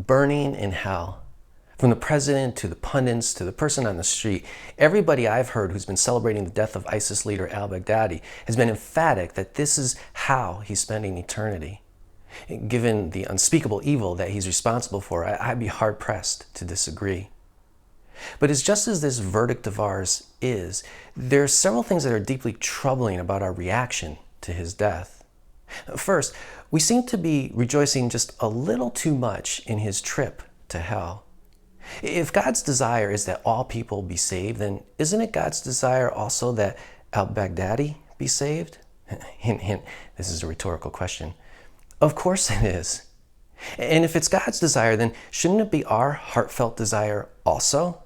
burning in hell. From the president to the pundits to the person on the street, everybody I've heard who's been celebrating the death of ISIS leader al-Baghdadi has been emphatic that this is how he's spending eternity. Given the unspeakable evil that he's responsible for, I'd be hard-pressed to disagree. But as just as this verdict of ours is, there are several things that are deeply troubling about our reaction to his death. First, we seem to be rejoicing just a little too much in his trip to hell. If God's desire is that all people be saved, then isn't it God's desire also that al-Baghdadi be saved? Hint, hint, this is a rhetorical question. Of course it is. And if it's God's desire, then shouldn't it be our heartfelt desire also?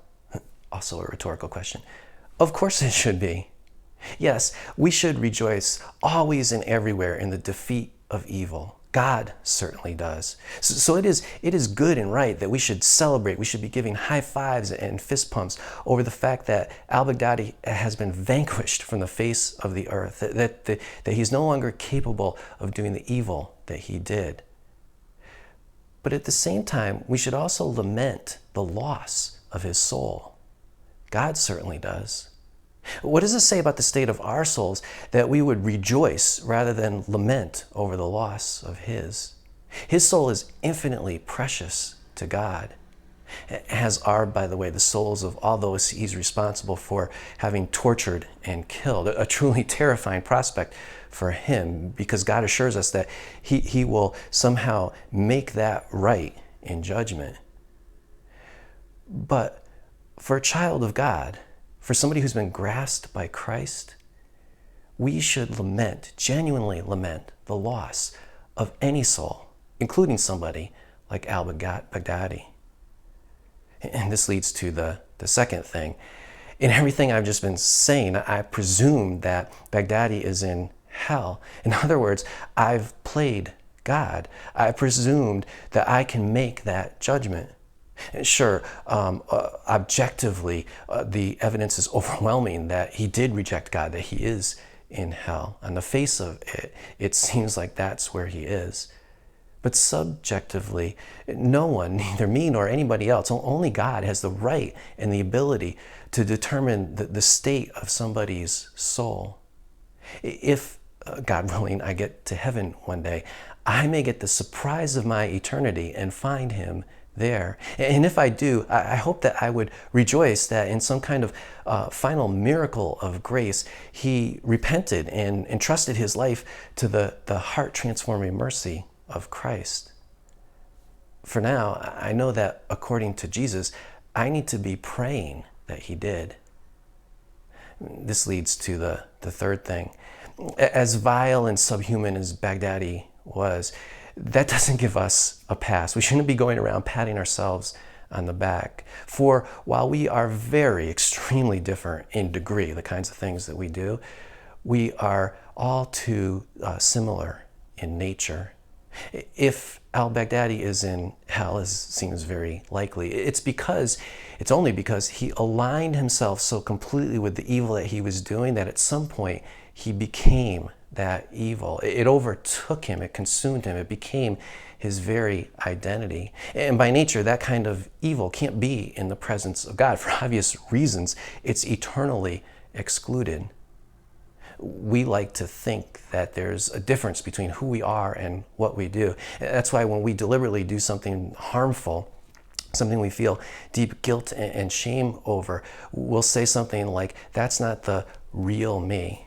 Also a rhetorical question. Of course it should be. Yes, we should rejoice always and everywhere in the defeat of evil. God certainly does. So it is good and right that we should celebrate. We should be giving high fives and fist pumps over the fact that al-Baghdadi has been vanquished from the face of the earth, that he's no longer capable of doing the evil that he did. But at the same time, we should also lament the loss of his soul. God certainly does. What does it say about the state of our souls that we would rejoice rather than lament over the loss of his? His soul is infinitely precious to God, as are, by the way, the souls of all those he's responsible for having tortured and killed. A truly terrifying prospect for him, because God assures us that he will somehow make that right in judgment. But for a child of God, for somebody who's been grasped by Christ, we should lament, genuinely lament, the loss of any soul, including somebody like al-Baghdadi. And this leads to the second thing. In everything I've just been saying, I presume that Baghdadi is in hell. In other words, I've played God. I presumed that I can make that judgment. Sure, objectively, the evidence is overwhelming that he did reject God, that he is in hell. On the face of it, it seems like that's where he is. But subjectively, no one, neither me nor anybody else, only God has the right and the ability to determine the state of somebody's soul. If, God willing, I get to heaven one day, I may get the surprise of my eternity and find him there. And if I do, I hope that I would rejoice that in some kind of final miracle of grace, he repented and entrusted his life to the heart-transforming mercy of Christ. For now, I know that according to Jesus, I need to be praying that he did. This leads to the third thing. As vile and subhuman as Baghdadi was, that doesn't give us a pass. We shouldn't be going around patting ourselves on the back. For while we are very extremely different in degree, the kinds of things that we do, we are all too similar in nature. If al-Baghdadi is in hell, as seems very likely, it's only because he aligned himself so completely with the evil that he was doing that at some point he became that evil. It overtook him, it consumed him, it became his very identity. And by nature, that kind of evil can't be in the presence of God. For obvious reasons, it's eternally excluded. We like to think that there's a difference between who we are and what we do. That's why when we deliberately do something harmful, something we feel deep guilt and shame over, we'll say something like, that's not the real me.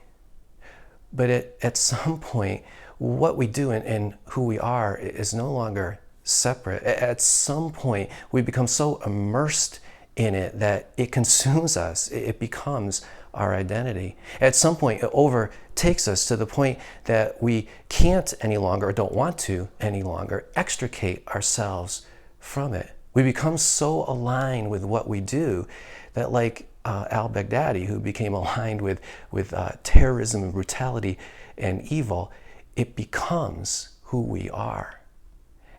But at some point, what we do and who we are is no longer separate. At some point, we become so immersed in it that it consumes us. It becomes our identity. At some point, it overtakes us to the point that we can't any longer, or don't want to any longer, extricate ourselves from it. We become so aligned with what we do that, like al-Baghdadi, who became aligned with terrorism and brutality and evil, it becomes who we are.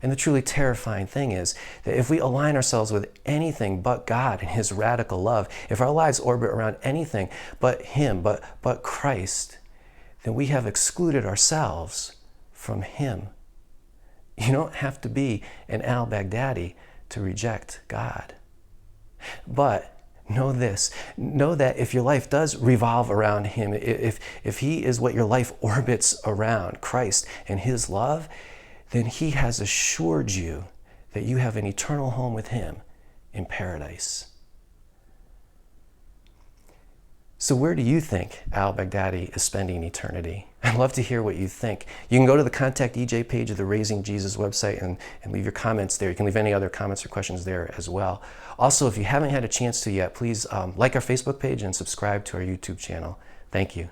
And the truly terrifying thing is that if we align ourselves with anything but God and his radical love, if our lives orbit around anything but him, but Christ, then we have excluded ourselves from him. You don't have to be an al-Baghdadi to reject God. But know this, know that if your life does revolve around him, if he is what your life orbits around, Christ and his love, then he has assured you that you have an eternal home with him in paradise. So where do you think al-Baghdadi is spending eternity? I'd love to hear what you think. You can go to the Contact EJ page of the Raising Jesus website and leave your comments there. You can leave any other comments or questions there as well. Also, if you haven't had a chance to yet, please like our Facebook page and subscribe to our YouTube channel. Thank you.